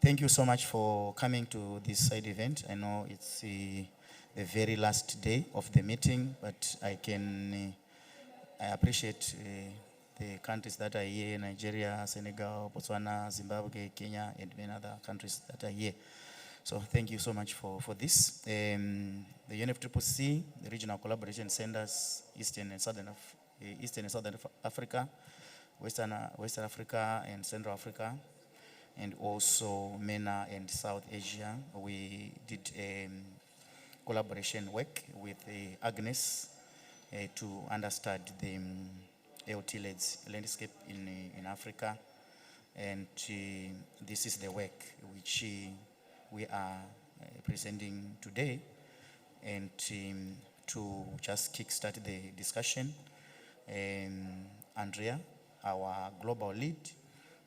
Thank you so much for coming to this side event. I know it's the very last day of the meeting, but I appreciate the countries that are here: Nigeria, Senegal, Botswana, Zimbabwe, Kenya, and many other countries that are here. So thank you so much for this. The UNFCCC, the Regional Collaboration Centers, Eastern and Southern Africa, Western Africa and Central Africa, and also MENA and South Asia. We did collaboration work with Agnes to understand the LT-LED's landscape in Africa. And this is the work which we are presenting today. And to just kickstart the discussion, Andrea, our global lead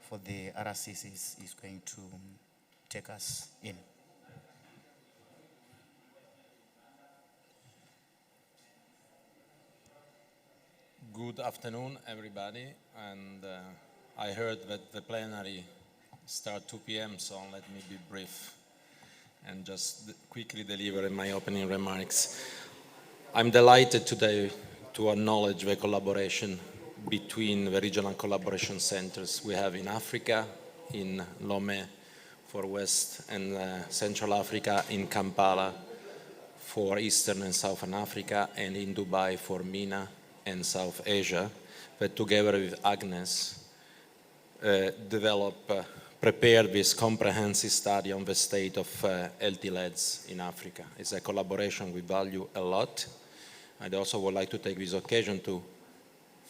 for the RCCs, is going to take us in. Good afternoon, everybody. And I heard that the plenary starts 2 p.m., so let me be brief and just quickly deliver my opening remarks. I'm delighted today to acknowledge the collaboration between the regional collaboration centers we have in Africa, in Lomé for West and Central Africa, in Kampala for Eastern and Southern Africa, and in Dubai for MENA and South Asia, that together with Agnes prepared this comprehensive study on the state of LT-LEDs in Africa. It's a collaboration we value a lot. I also would like to take this occasion to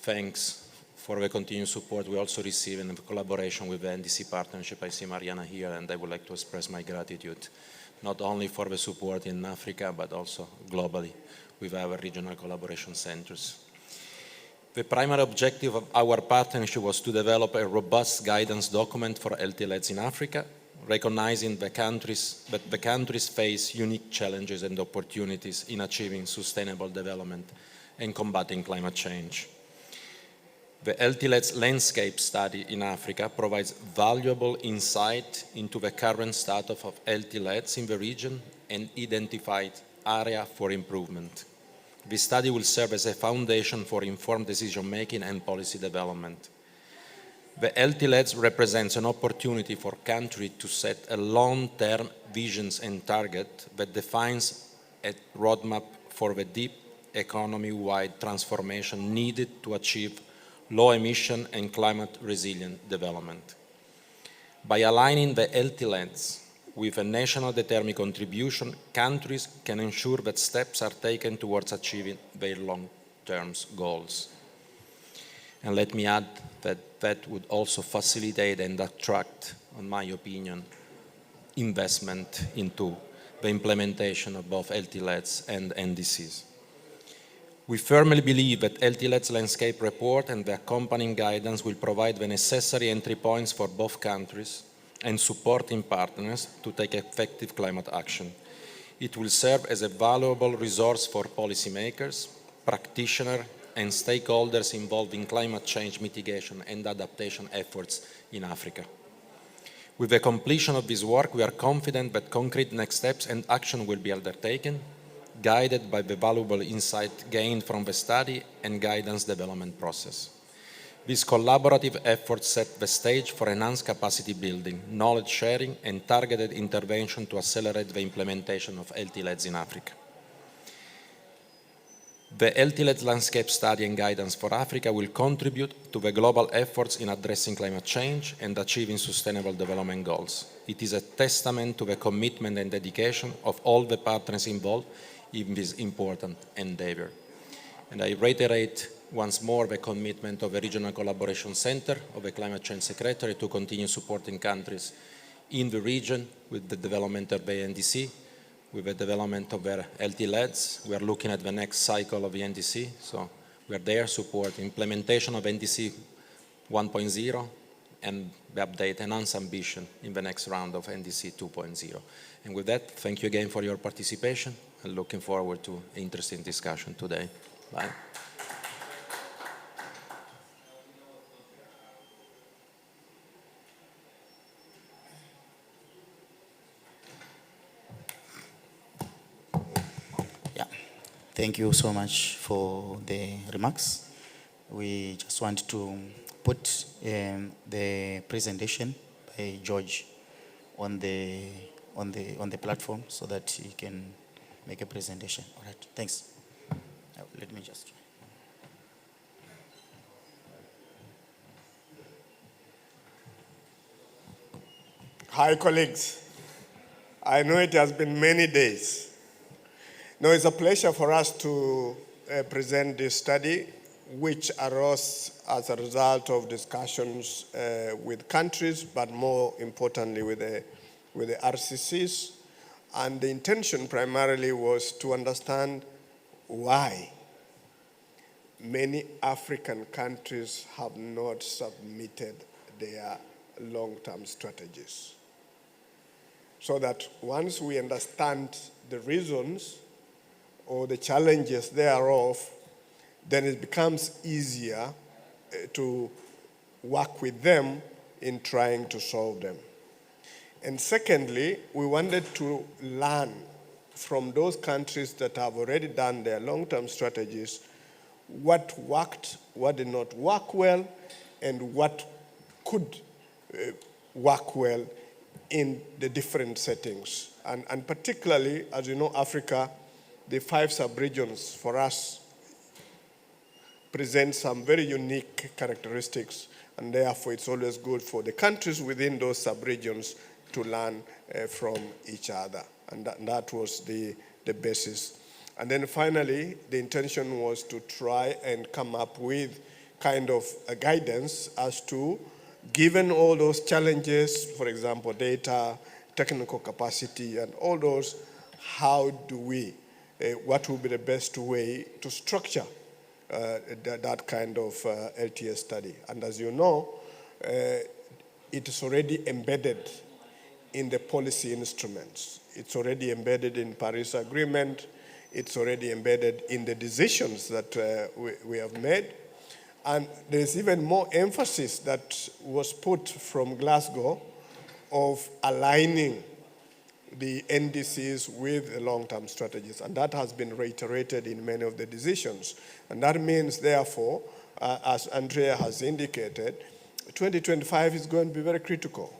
thanks for the continued support we also receive in the collaboration with the NDC partnership. I see Mariana here, and I would like to express my gratitude, not only for the support in Africa, but also globally with our regional collaboration centers. The primary objective of our partnership was to develop a robust guidance document for LT-LEDs in Africa, recognizing that the countries face unique challenges and opportunities in achieving sustainable development and combating climate change. The LT-LEDs landscape study in Africa provides valuable insight into the current status of LT-LEDs in the region and identified areas for improvement. This study will serve as a foundation for informed decision-making and policy development. The LT-LEDs represents an opportunity for countries to set a long-term visions and target that defines a roadmap for the deep economy-wide transformation needed to achieve low emission and climate resilient development. By aligning the LT-LEDs with a national determined contribution, countries can ensure that steps are taken towards achieving their long-term goals. And let me add that that would also facilitate and attract, in my opinion, investment into the implementation of both LT-LEDs and NDCs. We firmly believe that LT-LEDs landscape report and the accompanying guidance will provide the necessary entry points for both countries and supporting partners to take effective climate action. It will serve as a valuable resource for policymakers, practitioners, and stakeholders involved in climate change mitigation and adaptation efforts in Africa. With the completion of this work, we are confident that concrete next steps and action will be undertaken, guided by the valuable insight gained from the study and guidance development process. These collaborative efforts set the stage for enhanced capacity building, knowledge sharing, and targeted intervention to accelerate the implementation of LT-LEDs in Africa. The LT-LED landscape study and guidance for Africa will contribute to the global efforts in addressing climate change and achieving sustainable development goals. It is a testament to the commitment and dedication of all the partners involved in this important endeavor. And I reiterate once more the commitment of the Regional Collaboration Center of the Climate Change Secretary to continue supporting countries in the region with the development of the NDC, with the development of their LT-LEDs. We are looking at the next cycle of the NDC, so we are there supporting implementation of NDC 1.0 and the update enhanced ambition in the next round of NDC 2.0. And with that, thank you again for your participation and looking forward to an interesting discussion today. Bye. Thank you so much for the remarks. We just want to put the presentation by George on the platform so that he can make a presentation. All right, thanks. Let me just. Hi, colleagues. I know it has been many days. Now, it's a pleasure for us to present this study, which arose as a result of discussions with countries, but more importantly with the RCCs. And the intention primarily was to understand why many African countries have not submitted their long-term strategies. So that once we understand the reasons or the challenges thereof, then it becomes easier to work with them in trying to solve them. And secondly, we wanted to learn from those countries that have already done their long-term strategies what worked, what did not work well, and what could work well in the different settings. And particularly, as you know, Africa, the 5 sub-regions for us present some very unique characteristics, and therefore it's always good for the countries within those sub-regions to learn from each other. And that was the basis. And then finally, the intention was to try and come up with kind of a guidance as to, given all those challenges, for example, data, technical capacity, and all those, how do we, what will be the best way to structure that kind of LTS study? And as you know, it is already embedded in the policy instruments. It's already embedded in Paris Agreement. It's already embedded in the decisions that we have made. And there's even more emphasis that was put from Glasgow of aligning the NDCs with the long-term strategies. And that has been reiterated in many of the decisions. And that means, therefore, as Andrea has indicated, 2025 is going to be very critical.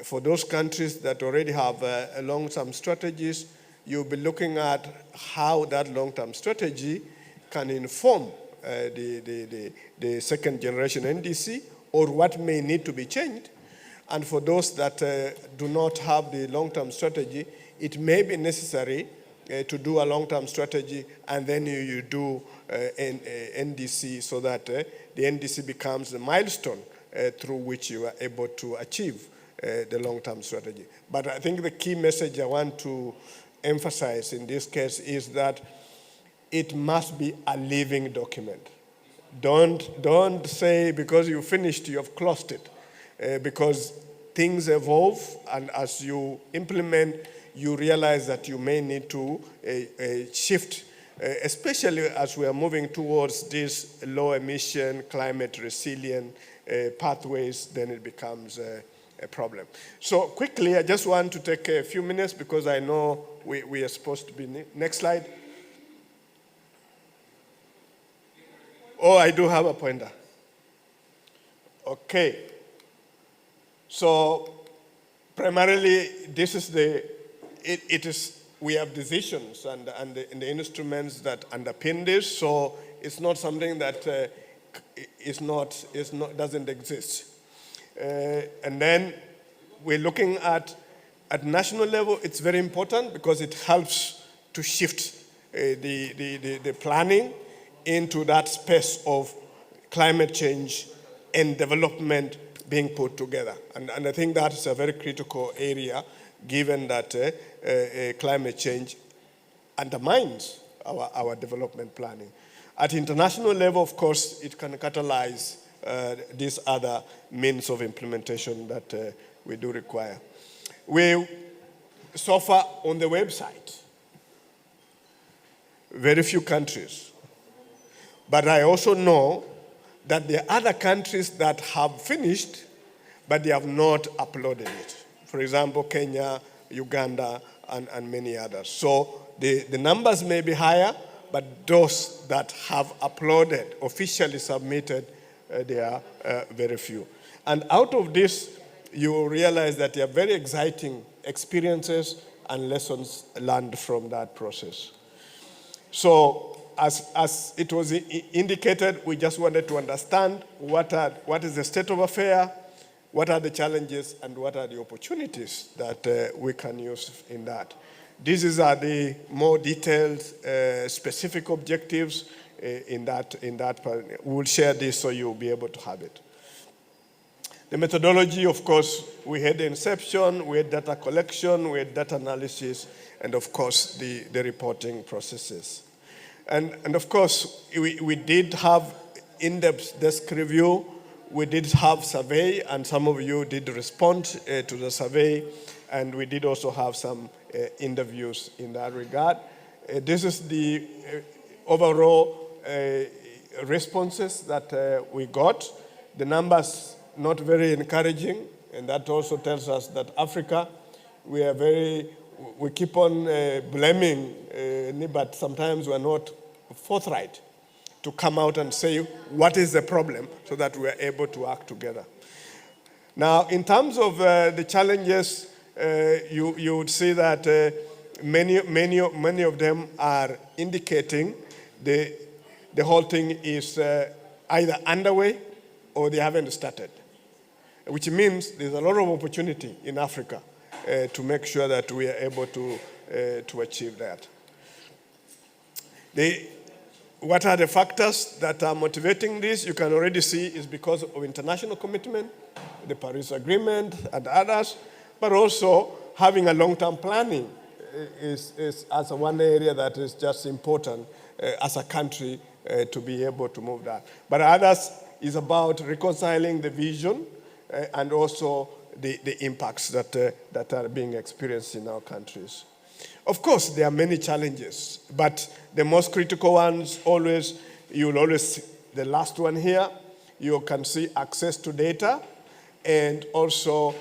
For those countries that already have long-term strategies, you'll be looking at how that long-term strategy can inform the second generation NDC, or what may need to be changed. And for those that do not have the long-term strategy, it may be necessary to do a long-term strategy, and then you do NDC, so that the NDC becomes the milestone through which you are able to achieve the long-term strategy. But I think the key message I want to emphasize in this case is that it must be a living document. Don't say because you finished, you have closed it. Because things evolve, and as you implement, you realize that you may need to shift, especially as we are moving towards these low emission, climate resilient pathways, then it becomes a problem. So quickly, I just want to take a few minutes because I know we are supposed to be. Next slide. Oh, I do have a pointer. Okay. So primarily, this is we have decisions and the instruments that underpin this. So it's not something that doesn't exist. And then we're looking at national level. It's very important because it helps to shift the planning into that space of climate change and development being put together. And I think that is a very critical area, given that climate change undermines our development planning. At international level, of course, it can catalyze these other means of implementation that we do require. We suffer on the website. Very few countries. But I also know that there are other countries that have finished, but they have not uploaded it. For example, Kenya, Uganda, and many others. So the numbers may be higher, but those that have uploaded, officially submitted, they are very few. And out of this, you will realize that there are very exciting experiences and lessons learned from that process. So as it was indicated, we just wanted to understand what is the state of affairs, what are the challenges, and what are the opportunities that we can use in that. These are the more detailed, specific objectives in that part. We will share this so you'll be able to have it. The methodology, of course, we had the inception, we had data collection, we had data analysis, and of course, the reporting processes. And of course, we did have in-depth desk review, we did have survey, and some of you did respond to the survey, and we did also have some interviews in that regard. This is the overall responses that we got. The numbers not very encouraging, and that also tells us that Africa, we keep on blaming, but sometimes we're not forthright to come out and say what is the problem so that we are able to act together. Now, in terms of the challenges, you would see that many of them are indicating the whole thing is either underway or they haven't started, which means there's a lot of opportunity in Africa to make sure that we are able to achieve that. What are the factors that are motivating this? You can already see is because of international commitment, the Paris Agreement and others, but also having a long-term planning is as one area that is just important as a country to be able to move that. But others is about reconciling the vision and also the impacts that are being experienced in our countries. Of course, there are many challenges, but the most critical ones you'll always see the last one here. You can see access to data, and also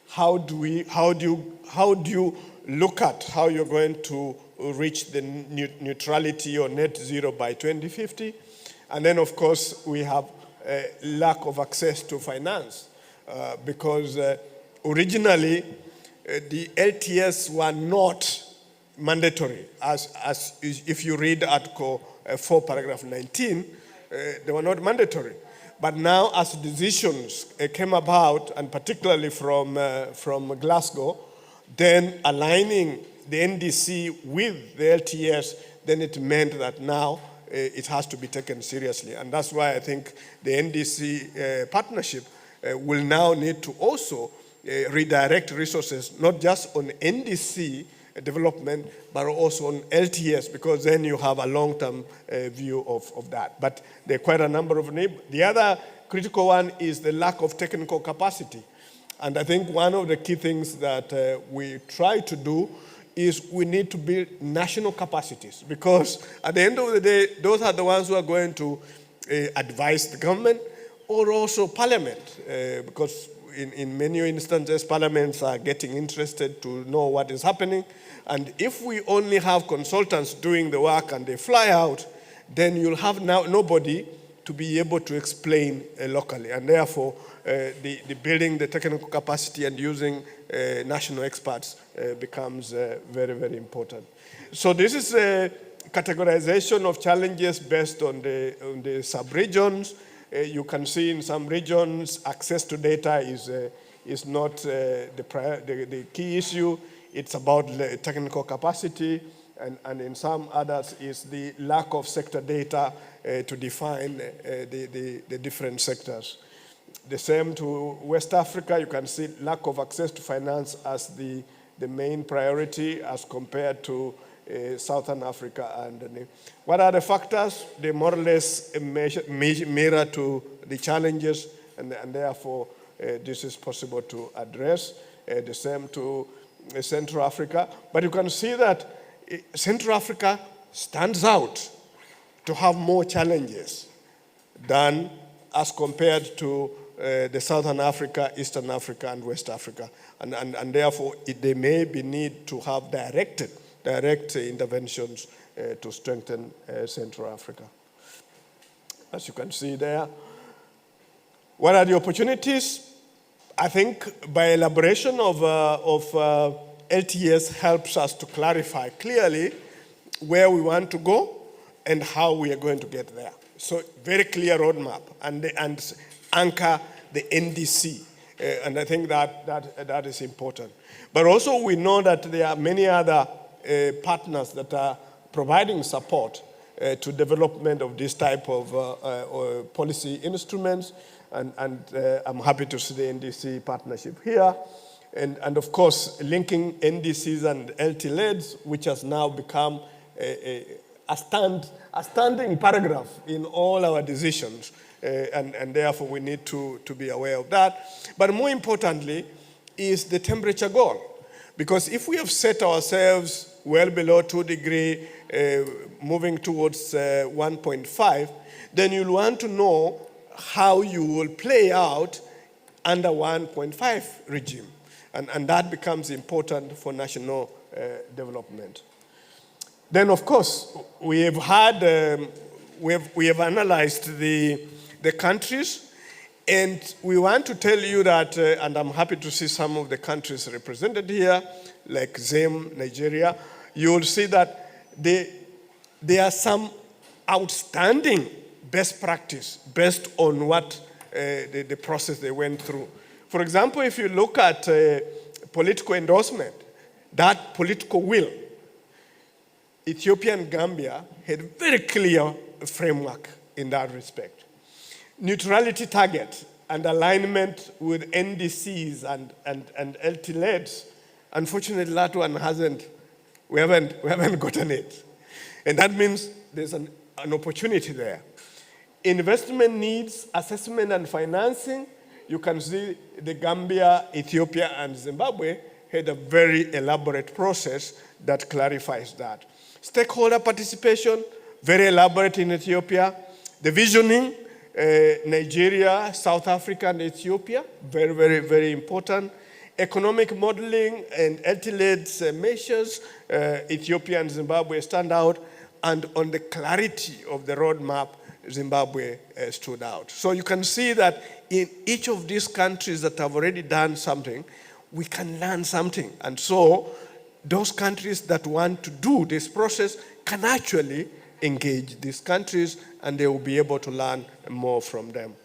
how do you look at how you're going to reach the neutrality or net zero by 2050? And then, of course, we have lack of access to finance because originally the LTS were not mandatory. As if you read Article 4, paragraph 19, they were not mandatory. But now, as decisions came about, and particularly from Glasgow, then aligning the NDC with the LTS, then it meant that now it has to be taken seriously. And that's why I think the NDC partnership will now need to also redirect resources, not just on NDC development, but also on LTS, because then you have a long-term view of that. But there are quite a number of needs. The other critical one is the lack of technical capacity. And I think one of the key things that we try to do is we need to build national capacities, because at the end of the day, those are the ones who are going to advise the government or also parliament, because in many instances, parliaments are getting interested to know what is happening. And if we only have consultants doing the work and they fly out, then you'll have now nobody to be able to explain locally. And therefore, the building the technical capacity and using national experts becomes very, very important. So this is a categorization of challenges based on the sub-regions. You can see in some regions, access to data is not the key issue. It's about the technical capacity, and in some others is the lack of sector data to define the different sectors. The same to West Africa, you can see lack of access to finance as the main priority as compared to Southern Africa. And what are the factors? They more or less mirror to the challenges, and therefore this is possible to address. The same to Central Africa. But you can see that Central Africa stands out to have more challenges than as compared to the Southern Africa, Eastern Africa, and West Africa. And therefore, there may be need to have direct interventions to strengthen Central Africa. As you can see there, what are the opportunities? I think by elaboration of LTS helps us to clarify clearly where we want to go and how we are going to get there. So very clear roadmap and anchor the NDC. And I think that is important. But also we know that there are many other partners that are providing support to development of this type of policy instruments. And I'm happy to see the NDC partnership here. And of course, linking NDCs and LT-LEDs, which has now become a standing paragraph in all our decisions. And therefore, we need to be aware of that. But more importantly, is the temperature goal. Because if we have set ourselves well below 2 degrees, moving towards 1.5, then you'll want to know how you will play out under 1.5 regime. And that becomes important for national development. Then, of course, we have analyzed the countries, and we want to tell you that, and I'm happy to see some of the countries represented here, like Zim, Nigeria. You will see that there are some outstanding best practice based on what the process they went through. For example, if you look at political endorsement, that political will, Ethiopia and Gambia had very clear framework in that respect. Neutrality target and alignment with NDCs and LT-LEDs, unfortunately that one we haven't gotten it. And that means there's an opportunity there. Investment needs, assessment and financing, you can see the Gambia, Ethiopia, and Zimbabwe had a very elaborate process that clarifies that. Stakeholder participation, very elaborate in Ethiopia. The visioning, Nigeria, South Africa, and Ethiopia, very, very, very important. Economic modeling and LT-LEDs measures, Ethiopia and Zimbabwe stand out. And on the clarity of the roadmap, Zimbabwe stood out. So you can see that in each of these countries that have already done something, we can learn something. And so those countries that want to do this process can actually engage these countries, and they will be able to learn more from them.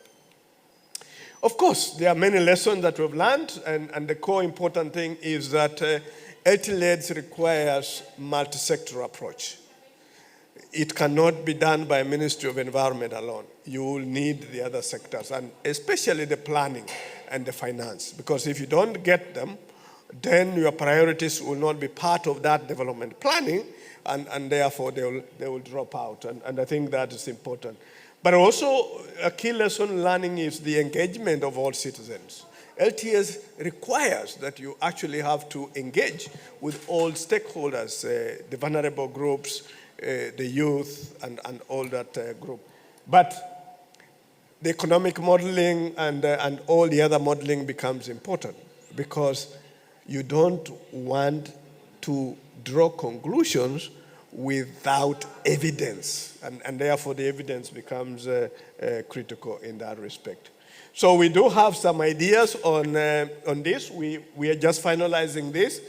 Of course, there are many lessons that we've learned, and the core important thing is that LT-LEDs requires multi-sector approach. It cannot be done by Ministry of Environment alone. You will need the other sectors, and especially the planning and the finance, because if you don't get them, then your priorities will not be part of that development planning, and therefore they will drop out. And I think that is important. But also, a key lesson learning is the engagement of all citizens. LTS requires that you actually have to engage with all stakeholders, the vulnerable groups, the youth, and all that group. But the economic modeling and all the other modeling becomes important, because you don't want to draw conclusions without evidence, and therefore the evidence becomes critical in that respect. So we do have some ideas on this. We are just finalizing this,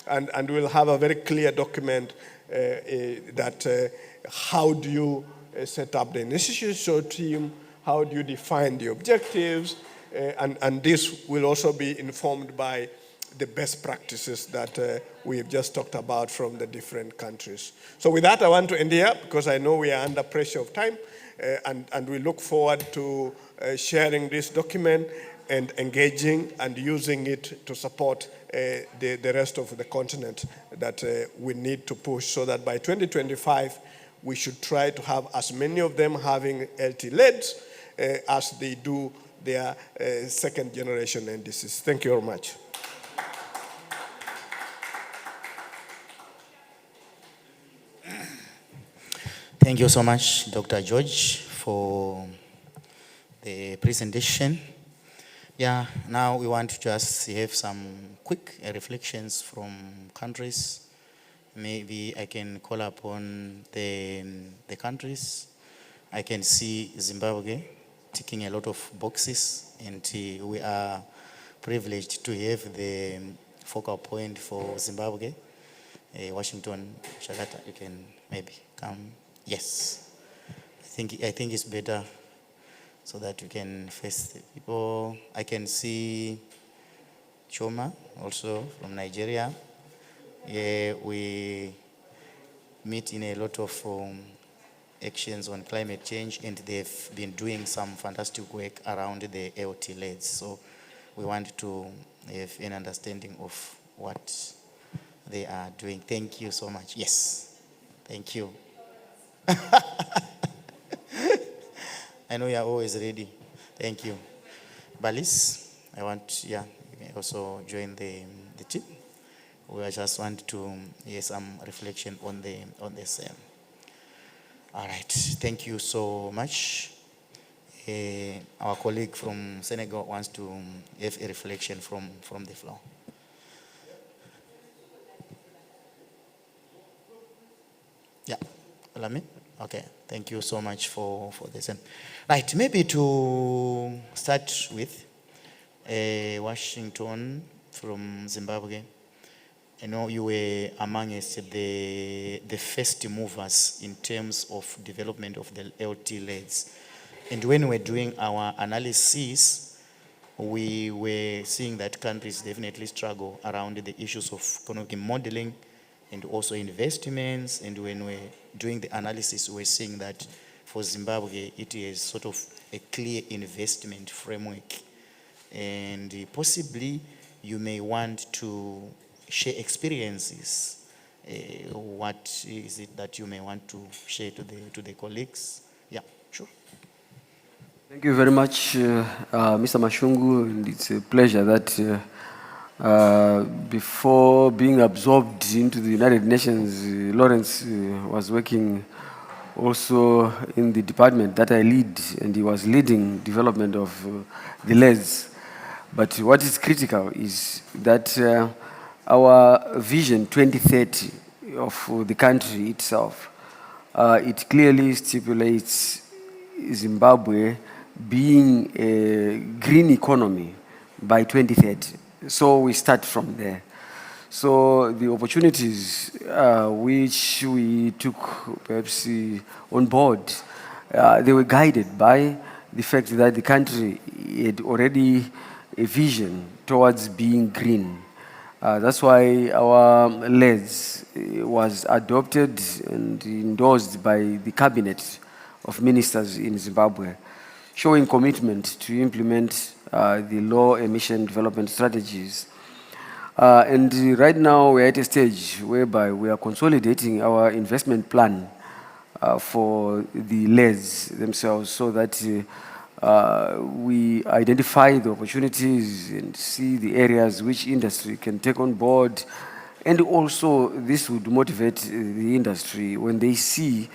and we'll have a very clear document that how do you set up the initiation team, how do you define the objectives, and this will also be informed by the best practices that we have just talked about from the different countries. So with that, I want to end here, because I know we are under pressure of time, and we look forward to sharing this document and engaging and using it to support the rest of the continent that we need to push, so that by 2025, we should try to have as many of them having LT-LEDs as they do their second generation NDCs. Thank you very much. Thank you so much, Dr. George, for the presentation. Yeah, now we want to just have some quick reflections from countries maybe I can call upon the countries. I can see Zimbabwe ticking a lot of boxes, and we are privileged to have the focal point for Zimbabwe. Washington, Jakarta, you can maybe come. Yes, I think it's better so that you can face the people. I can see Choma also from Nigeria. Yeah, we meet in a lot of actions on climate change, and they've been doing some fantastic work around the LT LEDs. So we want to have an understanding of what they are doing. Thank you so much. Yes, thank you. I know you are always ready. Thank you. Balis, I want, you may also join the team. We just want to hear some reflection on the same. All right, thank you so much. Our colleague from Senegal wants to have a reflection from the floor. Yeah, Olami? Okay, thank you so much for this. Right, maybe to start with Washington from Zimbabwe. I know you were amongst the first movers in terms of development of the LT LEDs. And when we were doing our analysis, we were seeing that countries definitely struggle around the issues of economic modeling and also investments. And when we're doing the analysis, we're seeing that for Zimbabwe, it is sort of a clear investment framework. And possibly you may want to share experiences. What is it that you may want to share to the colleagues? Yeah, sure. Thank you very much, Mr. Mashungu. And it's a pleasure that before being absorbed into the United Nations, Lawrence was working also in the department that I lead, and he was leading development of the LEDs. But what is critical is that our vision 2030 of the country itself, it clearly stipulates Zimbabwe being a green economy by 2030. So we start from there. So the opportunities which we took perhaps on board, they were guided by the fact that the country had already a vision towards being green. That's why our LEDs was adopted and endorsed by the cabinet of ministers in Zimbabwe, showing commitment to implement the low emission development strategies. And right now we're at a stage whereby we are consolidating our investment plan for the LEDs themselves, so that we identify the opportunities and see the areas which industry can take on board. And also this would motivate the industry when they see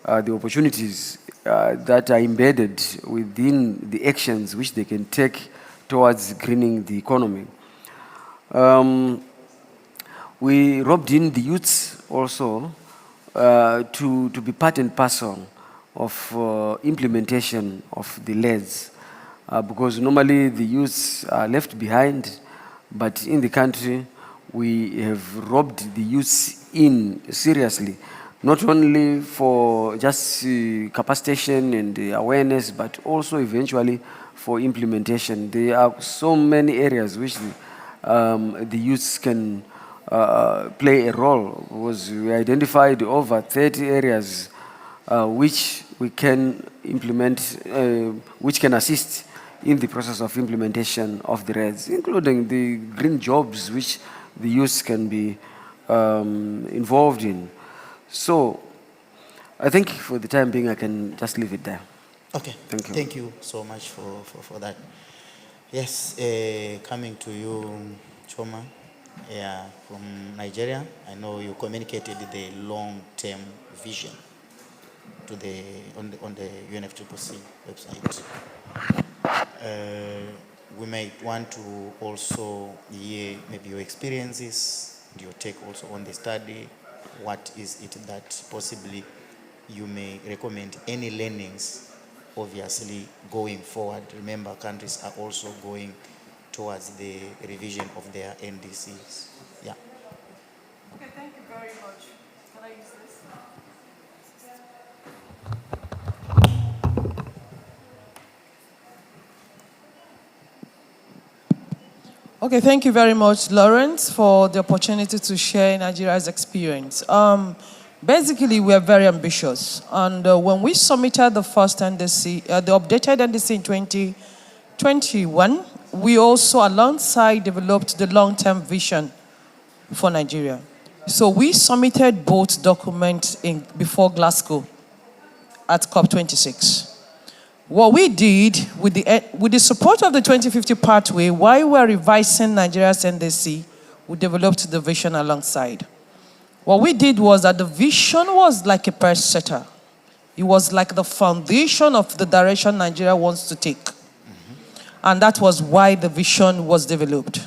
the opportunities that are embedded within the actions which they can take towards greening the economy. We roped in the youths also to be part and parcel of implementation of the LEDs, because normally the youths are left behind, but in the country we have roped the youths in seriously, not only for just capacitation and awareness, but also eventually for implementation. There are so many areas which the youths can play a role, because we identified over 30 areas which we can implement, which can assist in the process of implementation of the REDs, including the green jobs which the youth can be involved in. So I think for the time being, I can just leave it there. Okay, Thank you. Thank you so much for that. Yes, coming to you, Choma, from Nigeria. I know you communicated the long-term vision to on the UNFCCC website. We might want to also hear maybe your experiences, your take also on the study, what is it that possibly you may recommend, any learnings, obviously, going forward? Remember, countries are also going towards the revision of their NDCs. Yeah. Okay, thank you very much. Can I use this? Okay, thank you very much, Lawrence, for the opportunity to share Nigeria's experience. Basically, we are very ambitious. And when we submitted the first NDC, the updated NDC in 2021, we also, alongside, developed the long-term vision for Nigeria. So we submitted both documents before Glasgow at COP26. What we did, with the support of the 2050 pathway, while we were revising Nigeria's NDC, we developed the vision alongside. What we did was that the vision was like a pace setter. It was like the foundation of the direction Nigeria wants to take. And that was why the vision was developed.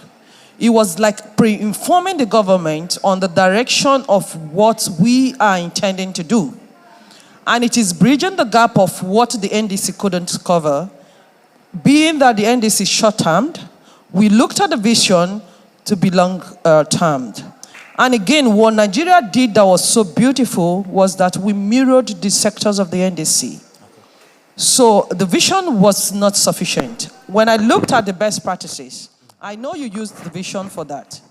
It was like pre-informing the government on the direction of what we are intending to do. And it is bridging the gap of what the NDC couldn't cover. Being that the NDC is short-termed, we looked at the vision to be long-termed. And again, what Nigeria did that was so beautiful was that we mirrored the sectors of the NDC. So the vision was not sufficient. When I looked at the best practices, I know you used the vision for that.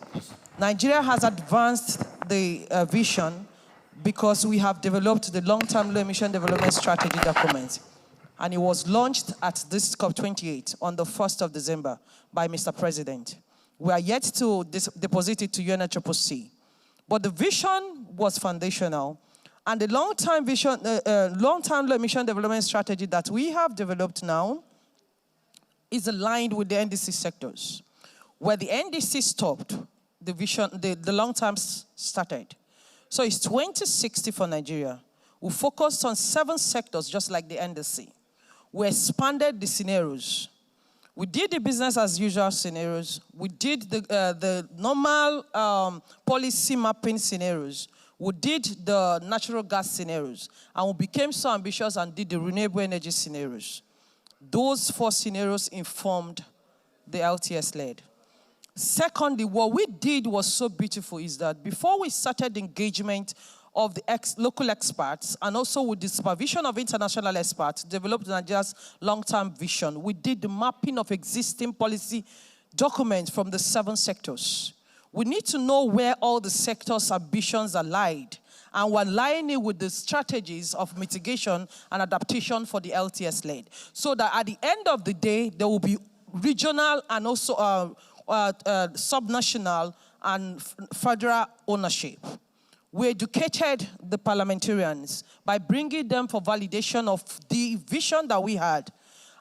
Nigeria has advanced the vision because we have developed the long-term low emission development strategy document. And it was launched at this COP28 on the 1st of December by Mr. President. We are yet to deposit it to UNFCCC. But the vision was foundational. And the long-term vision, long-term low emission development strategy that we have developed now is aligned with the NDC sectors. Where the NDC stopped, the vision, the long-term started. So it's 2060 for Nigeria. We focused on 7 sectors, just like the NDC. We expanded the scenarios. We did the business as usual scenarios. We did the normal policy mapping scenarios. We did the natural gas scenarios. And we became so ambitious and did the renewable energy scenarios. Those 4 scenarios informed the LTS-led. Secondly, what we did was so beautiful is that before we started the engagement of the local experts and also with the supervision of international experts, developed Nigeria's long-term vision, we did the mapping of existing policy documents from the 7 sectors. We need to know where all the sectors' ambitions are lied, and we're aligning it with the strategies of mitigation and adaptation for the LTS-led. So that at the end of the day, there will be regional and also subnational and federal ownership. We educated the parliamentarians by bringing them for validation of the vision that we had,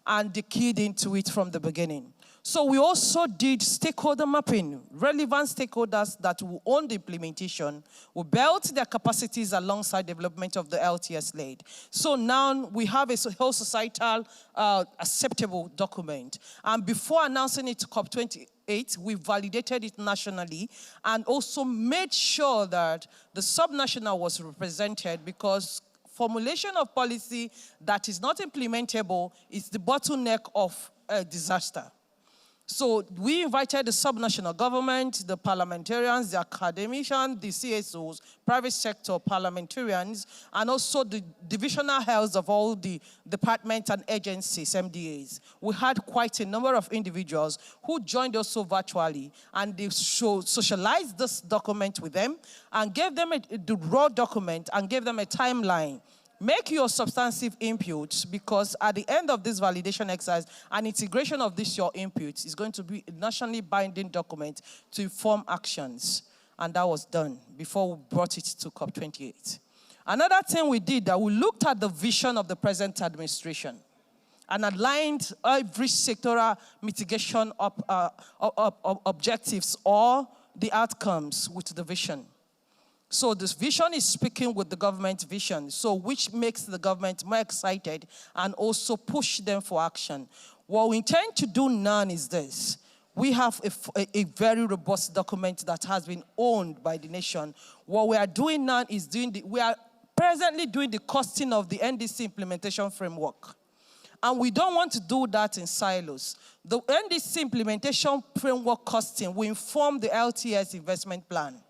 and they keyed into it from the beginning. So we also did stakeholder mapping, relevant stakeholders that will own the implementation, will build their capacities alongside development of the LTS-led. So now we have a whole societal acceptable document. And before announcing it to COP28, we validated it nationally and also made sure that the subnational was represented, because formulation of policy that is not implementable is the bottleneck of a disaster. So we invited the subnational government, the parliamentarians, the academicians, the CSOs, private sector parliamentarians, and also the divisional heads of all the departments and agencies, MDAs. We had quite a number of individuals who joined us virtually, and they socialized this document with them and gave them the raw document and gave them a timeline. Make your substantive inputs, because at the end of this validation exercise, an integration of your inputs is going to be a nationally binding document to inform actions. And that was done before we brought it to COP28. Another thing we did, that we looked at the vision of the present administration and aligned every sectoral mitigation objectives or the outcomes with the vision. So this vision is speaking with the government vision, so which makes the government more excited and also push them for action. What we intend to do now is this. we have a very robust document that has been owned by the nation. What we are doing now is we are presently doing the costing of the NDC implementation framework. And we don't want to do that in silos. The NDC implementation framework costing will inform the LTS investment plan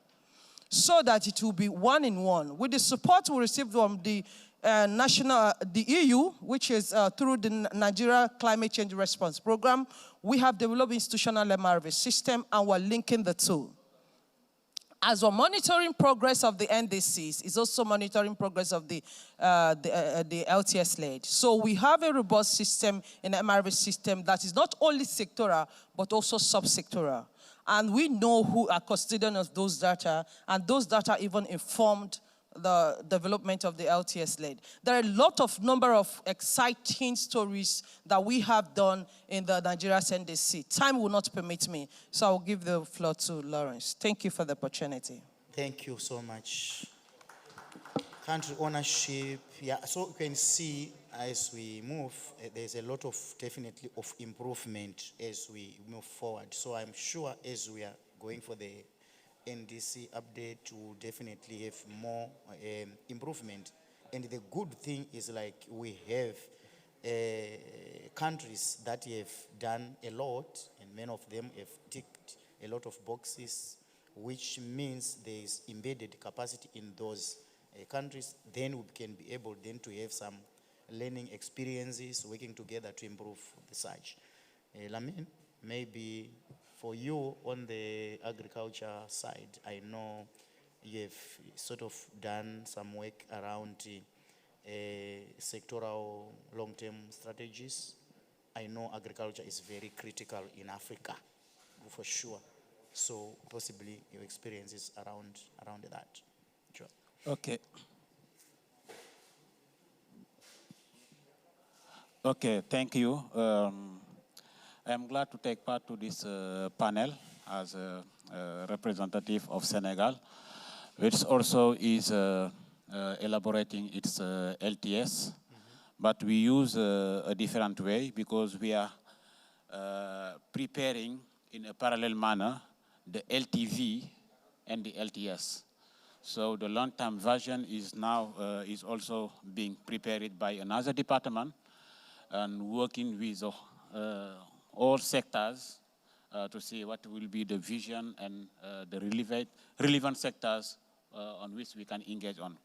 so that it will be one-in-one. With the support we received from the the EU, which is through the Nigeria Climate Change Response Program, we have developed institutional MRV system, and we're linking the two. As we're monitoring progress of the NDCs, is also monitoring progress of the LTS lead. So we have a robust system in the MRV system that is not only sectoral, but also sub-sectoral. And we know who are custodians of those data, and those data even informed the development of the LTS lead. There are a number of exciting stories that we have done in the Nigeria NDC. Time will not permit me, so I'll give the floor to Lawrence. Thank you for the opportunity. Thank you so much. Country ownership, yeah, so you can see as we move, there's a lot of definitely of improvement as we move forward. So I'm sure as we are going for the NDC update to definitely have more improvement. And the good thing is like we have countries that have done a lot, and many of them have ticked a lot of boxes, which means there is embedded capacity in those countries. Then we can be able then to have some learning experiences working together to improve the search. Lamin, maybe for you on the agriculture side, I know you have sort of done some work around sectoral long-term strategies. I know agriculture is very critical in Africa, for sure. So possibly your experiences around that. Sure. Okay. Okay, thank you. I'm glad to take part to this panel as a representative of Senegal, which also is elaborating its LTS. But we use a different way because we are preparing in a parallel manner the LTV and the LTS. So the long-term version is now is also being prepared by another department and working with all sectors to see what will be the vision and the relevant sectors on which we can engage on.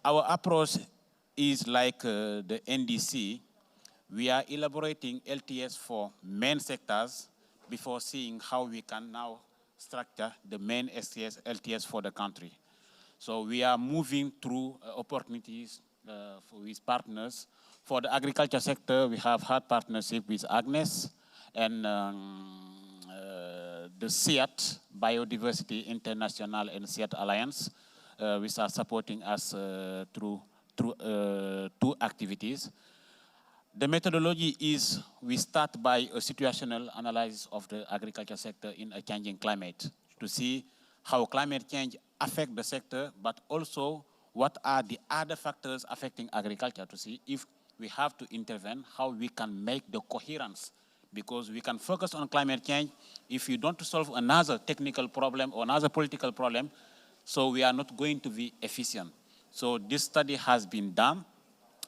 Our approach is like the NDC. We are elaborating LTS for main sectors before seeing how we can now structure the main LTS for the country. So we are moving through opportunities with partners. For the agriculture sector, we have had partnership with Agnes and the SEAT, Biodiversity International and SEAT Alliance, which are supporting us through two activities. The methodology is we start by a situational analysis of the agriculture sector in a changing climate to see how climate change affects the sector, but also what are the other factors affecting agriculture to see if we have to intervene, how we can make the coherence. Because we can focus on climate change if you don't solve another technical problem or another political problem, so we are not going to be efficient. So this study has been done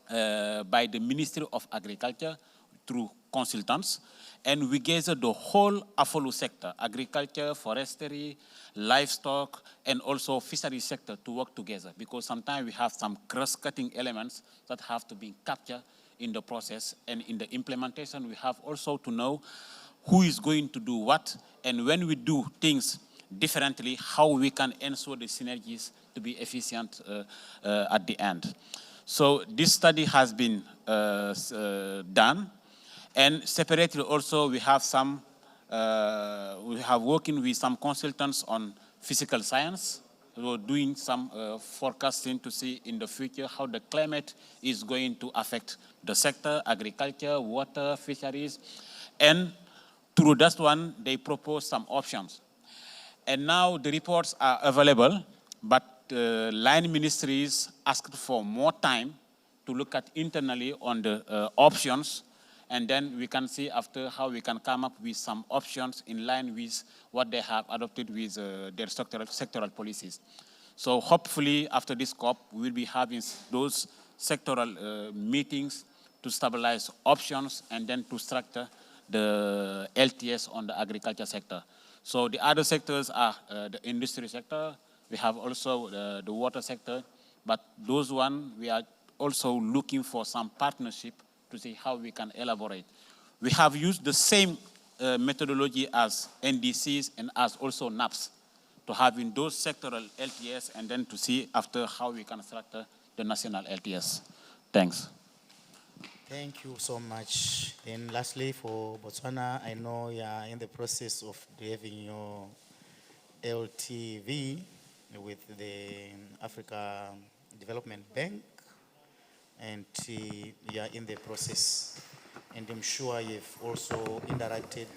by the Ministry of Agriculture through consultants, and we gathered the whole AFOLU sector, agriculture, forestry, livestock, and also fishery sector to work together, because sometimes we have some cross-cutting elements that have to be captured in the process, and in the implementation we have also to know who is going to do what, and when we do things differently, how we can ensure the synergies to be efficient at the end. So this study has been done, and separately also we have some, we have working with some consultants on physical science. We're doing some forecasting to see in the future how the climate is going to affect the sector, agriculture, water, fisheries. And through that one, they propose some options. And now the reports are available, but line ministries asked for more time to look at internally on the options And then we can see after how we can come up with some options in line with what they have adopted with their sectoral policies. So hopefully after this COP, we will be having those sectoral meetings to stabilize options and then to structure the LTS on the agriculture sector. So the other sectors are the industry sector. We have also the water sector, but those one we are also looking for some partnership to see how we can elaborate. We have used the same methodology as NDCs and as also NAPs to have in those sectoral LTS and then to see after how we can structure the national LTS. Thanks. Thank you so much. And lastly, for Botswana, I know you are in the process of having your LTV with the Africa Development Bank, and you are in the process. And I'm sure you've also interacted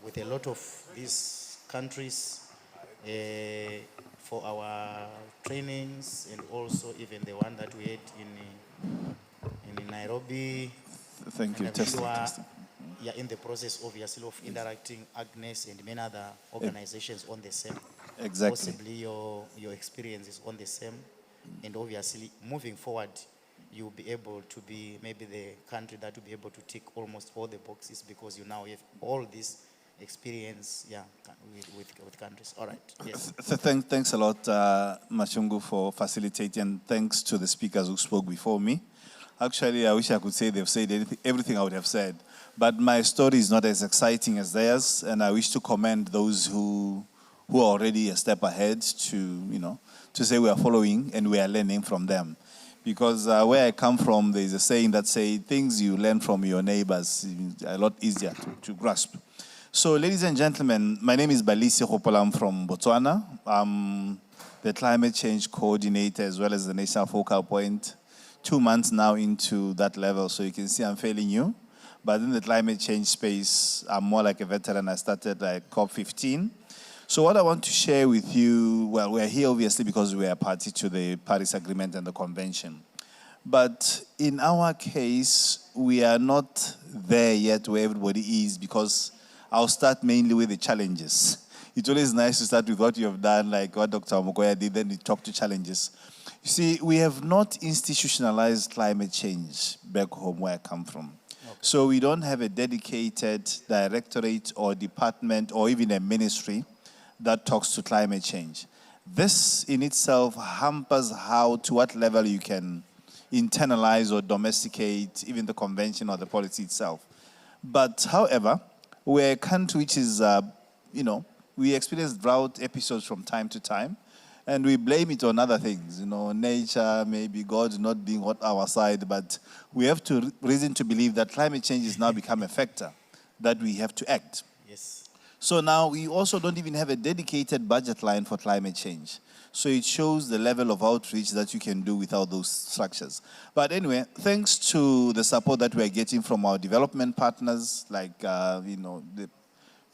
with a lot of these countries for our trainings, and also even the one that we had in Nairobi. Thank you. And I'm sure you're in the process, obviously, of interacting Agnes and many other organizations on the same. Exactly. Possibly your experience is on the same. And obviously, moving forward, you'll be able to be maybe the country that will be able to tick almost all the boxes, because you now have all this experience, with countries. All right. Yes. Thanks a lot, Machungu, for facilitating, and thanks to the speakers who spoke before me. Actually, I wish I could say they've said everything I would have said, but my story is not as exciting as theirs, and I wish to commend those who are already a step ahead to say we are following and we are learning from them. Because where I come from, there is a saying that says things you learn from your neighbors are a lot easier to grasp. So, ladies and gentlemen, my name is Balisi Hopolam from Botswana. I'm the climate change coordinator as well as the national focal point. 2 months now into that level, so you can see I'm fairly new. But in the climate change space, I'm more like a veteran. I started like COP15. So what I want to share with you, well, we're here obviously because we are party to the Paris Agreement and the Convention. But in our case, we are not there yet where everybody is, because I'll start mainly with the challenges. It's always nice to start with what you have done, like what Dr. Omokoya did, then we talk to challenges. You see, we have not institutionalized climate change back home where I come from. Okay. So we don't have a dedicated directorate or department or even a ministry that talks to climate change. This in itself hampers to what level you can internalize or domesticate even the convention or the policy itself. But however, we're a country which is, we experience drought episodes from time to time, and we blame it on other things, nature, maybe God not being on our side, but we have to reason to believe that climate change has now become a factor that we have to act. Yes. So now we also don't even have a dedicated budget line for climate change. So it shows the level of outreach that you can do without those structures. But anyway, thanks to the support that we're getting from our development partners, like the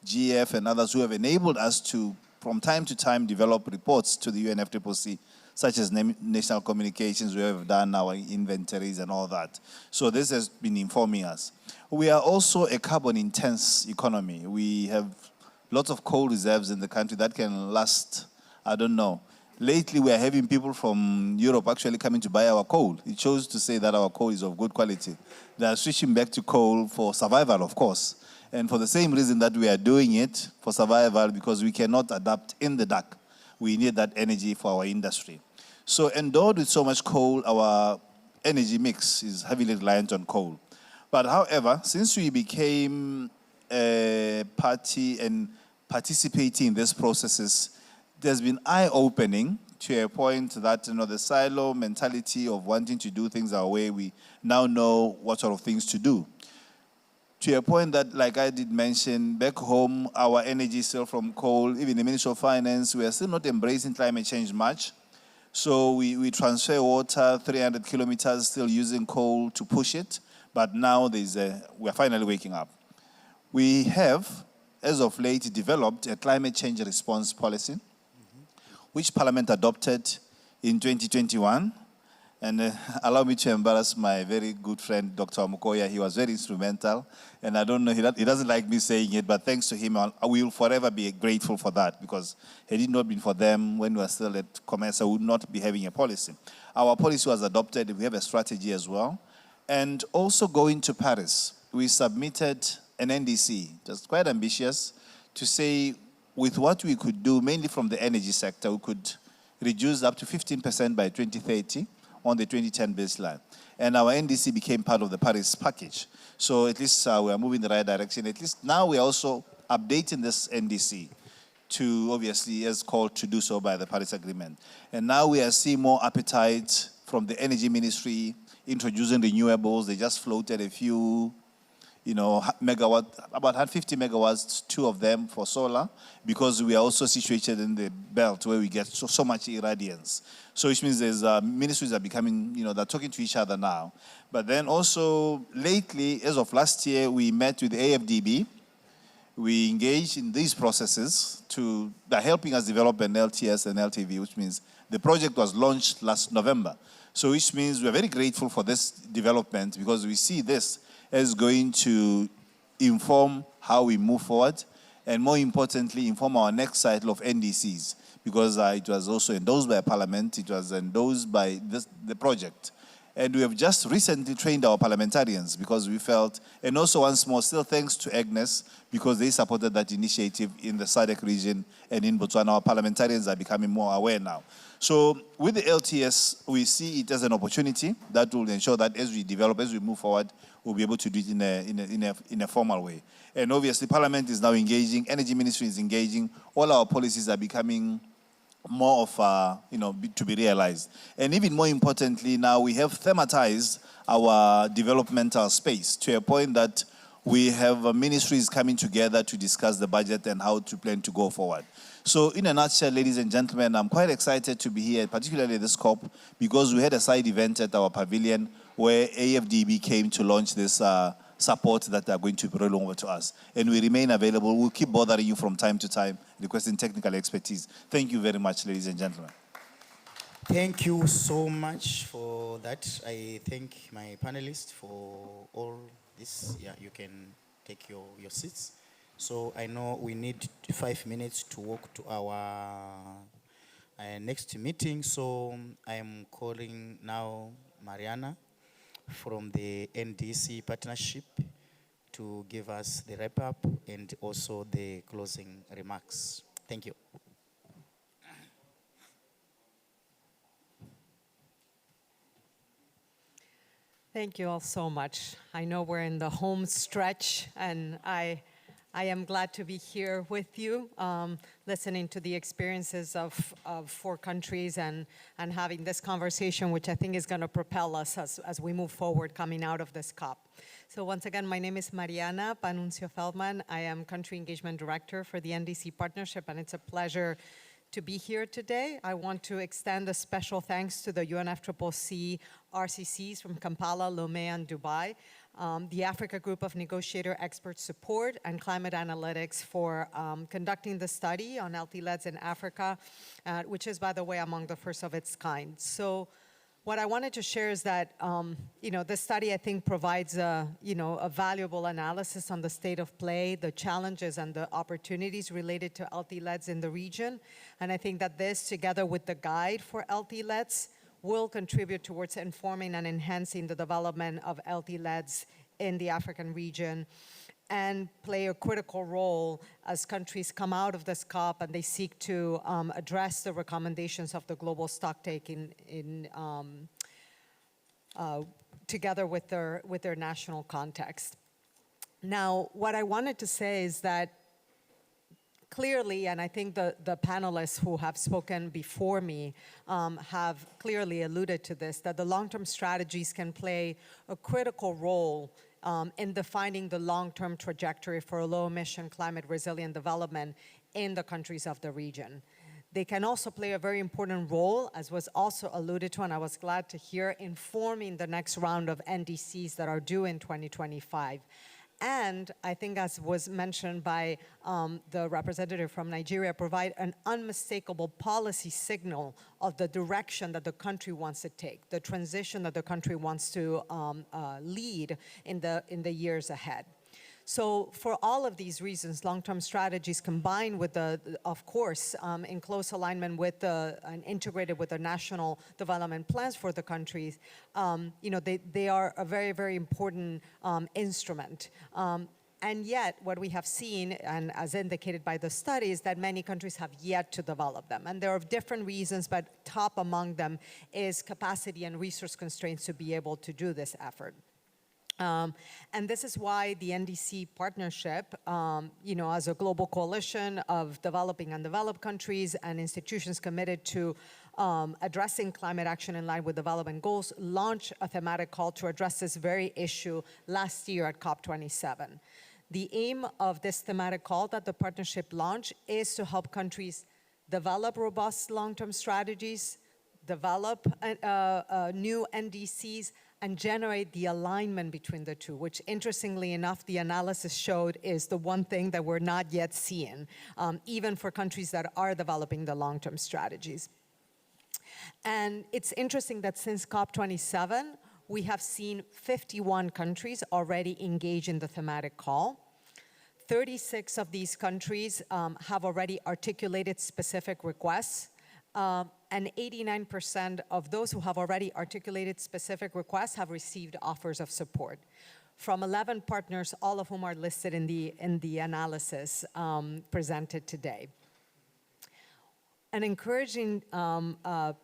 GF and others who have enabled us to, from time to time, develop reports to the UNFCCC, such as national communications. We have done our inventories and all that. So this has been informing us. We are also a carbon-intense economy. We have lots of coal reserves in the country that can last, I don't know. Lately, we are having people from Europe actually coming to buy our coal. It shows to say that our coal is of good quality. They are switching back to coal for survival, of course. And for the same reason that we are doing it, for survival, because we cannot adapt in the dark. We need that energy for our industry. So endowed with so much coal, our energy mix is heavily reliant on coal. But however, since we became a party and participating in these processes, there's been eye-opening to a point that the silo mentality of wanting to do things our way, we now know what sort of things to do. To a point that, like I did mention, back home, our energy is still from coal. Even the Ministry of Finance, we are still not embracing climate change much. So we transfer water 300 kilometers, still using coal to push it. But now we are finally waking up. We have, as of late, developed a climate change response policy, which Parliament adopted in 2021. And allow me to embarrass my very good friend, Dr. Mukoya. He was very instrumental. And I don't know, he doesn't like me saying it, but thanks to him, I will forever be grateful for that, because had it not been for them, when we were still at COMESA, we would not be having a policy. Our policy was adopted. We have a strategy as well. And also going to Paris, we submitted an NDC, just quite ambitious, to say with what we could do, mainly from the energy sector, we could reduce up to 15% by 2030 on the 2010 baseline. And our NDC became part of the Paris package. So at least we are moving in the right direction. At least now we are also updating this NDC to, obviously, as called to do so by the Paris Agreement. And now we are seeing more appetite from the energy ministry, introducing renewables. They just floated a few, megawatt, about 150 megawatts, 2 of them for solar, because we are also situated in the belt where we get so much irradiance. So which means there's ministries are becoming, they're talking to each other now. But then also lately, as of last year, we met with AFDB. We engaged in these processes they're helping us develop an LTS and LTV, which means the project was launched last November. So which means we're very grateful for this development, because we see this as going to inform how we move forward, and more importantly, inform our next cycle of NDCs, because it was also endorsed by Parliament, it was endorsed by the project. And we have just recently trained our parliamentarians, because we felt, and also once more, still thanks to Agnes, because they supported that initiative in the SADC region and in Botswana. Our parliamentarians are becoming more aware now. So with the LTS, we see it as an opportunity that will ensure that as we develop, as we move forward, we'll be able to do it in a formal way. And obviously, Parliament is now engaging, Energy Ministry is engaging, all our policies are becoming more of, to be realized. And even more importantly, now we have thematized our developmental space to a point that we have ministries coming together to discuss the budget and how to plan to go forward. So in a nutshell, ladies and gentlemen, I'm quite excited to be here, particularly this COP, because we had a side event at our pavilion where AFDB came to launch this support that are going to be rolling over to us. And we remain available. We'll keep bothering you from time to time, requesting technical expertise. Thank you very much, ladies and gentlemen. Thank you so much for that. I thank my panelists for all this. Yeah, you can take your seats. So I know we need 5 minutes to walk to our next meeting. So I am calling now Mariana from the NDC partnership to give us the wrap-up and also the closing remarks. Thank you. Thank you all so much. I know we're in the home stretch, and I am glad to be here with you, listening to the experiences of 4 countries and having this conversation, which I think is going to propel us as we move forward coming out of this COP. So once again, my name is Mariana Panuncio Feldman. I am Country Engagement Director for the NDC Partnership, and it's a pleasure to be here today. I want to extend a special thanks to the UNFCCC RCCs from Kampala, Lomé, and Dubai, the Africa Group of Negotiator Expert Support, and Climate Analytics for conducting the study on LT-LEDs in Africa, which is, by the way, among the first of its kind. So what I wanted to share is that, this study, I think, provides a valuable analysis on the state of play, the challenges and the opportunities related to LT-LEDs in the region. And I think that this, together with the guide for LT-LEDs, will contribute towards informing and enhancing the development of LT-LEDs in the African region, and play a critical role as countries come out of this COP and they seek to address the recommendations of the global stocktake together with their national context. Now, what I wanted to say is that clearly, and I think the panelists who have spoken before me have clearly alluded to this, that the long-term strategies can play a critical role in defining the long-term trajectory for a low-emission, climate-resilient development in the countries of the region. They can also play a very important role, as was also alluded to, and I was glad to hear, informing the next round of NDCs that are due in 2025. And I think, as was mentioned by the representative from Nigeria, provide an unmistakable policy signal of the direction that the country wants to take, the transition that the country wants to lead in the years ahead. So for all of these reasons, long-term strategies combined with of course, in close alignment with and integrated with the national development plans for the countries, they are a very, very important instrument. And yet, what we have seen, and as indicated by the studies, that many countries have yet to develop them. And there are different reasons, but top among them is capacity and resource constraints to be able to do this effort. And this is why the NDC partnership, as a global coalition of developing and developed countries and institutions committed to addressing climate action in line with development goals, launched a thematic call to address this very issue last year at COP27. The aim of this thematic call that the partnership launched is to help countries develop robust long-term strategies, develop new NDCs, and generate the alignment between the two, which interestingly enough, the analysis showed is the one thing that we're not yet seeing, even for countries that are developing the long-term strategies. And it's interesting that since COP27, we have seen 51 countries already engage in the thematic call. 36 of these countries have already articulated specific requests, and 89% of those who have already articulated specific requests have received offers of support from 11 partners, all of whom are listed in the analysis presented today. An encouraging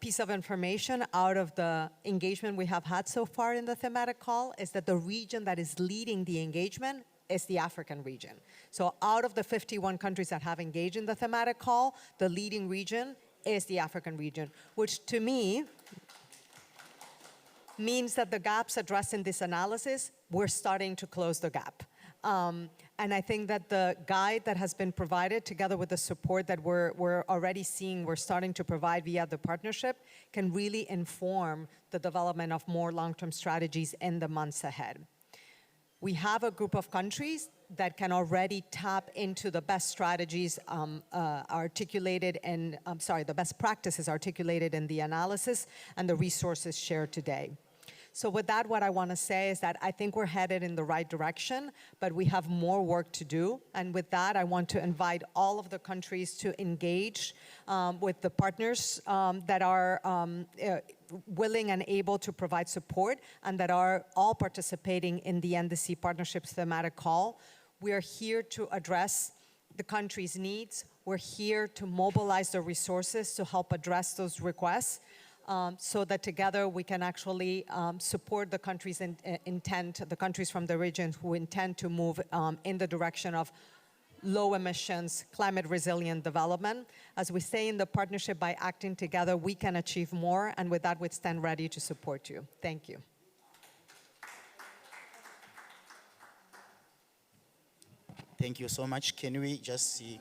piece of information out of the engagement we have had so far in the thematic call is that the region that is leading the engagement is the African region. So out of the 51 countries that have engaged in the thematic call, the leading region is the African region, which to me means that the gaps addressed in this analysis, we're starting to close the gap. And I think that the guide that has been provided, together with the support that we're already seeing, we're starting to provide via the partnership, can really inform the development of more long-term strategies in the months ahead. We have a group of countries that can already tap into the best strategies articulated in, the best practices articulated in the analysis and the resources shared today. So with that, what I want to say is that I think we're headed in the right direction, but we have more work to do. And with that, I want to invite all of the countries to engage with the partners that are willing and able to provide support and that are all participating in the NDC Partnerships thematic call. We are here to address the country's needs. We're here to mobilize the resources to help address those requests so that together we can actually support the country's intent, the countries from the region who intend to move in the direction of low emissions, climate resilient development. As we say in the partnership, by acting together, we can achieve more. And with that, we stand ready to support you. Thank you. Thank you so much. Can we just see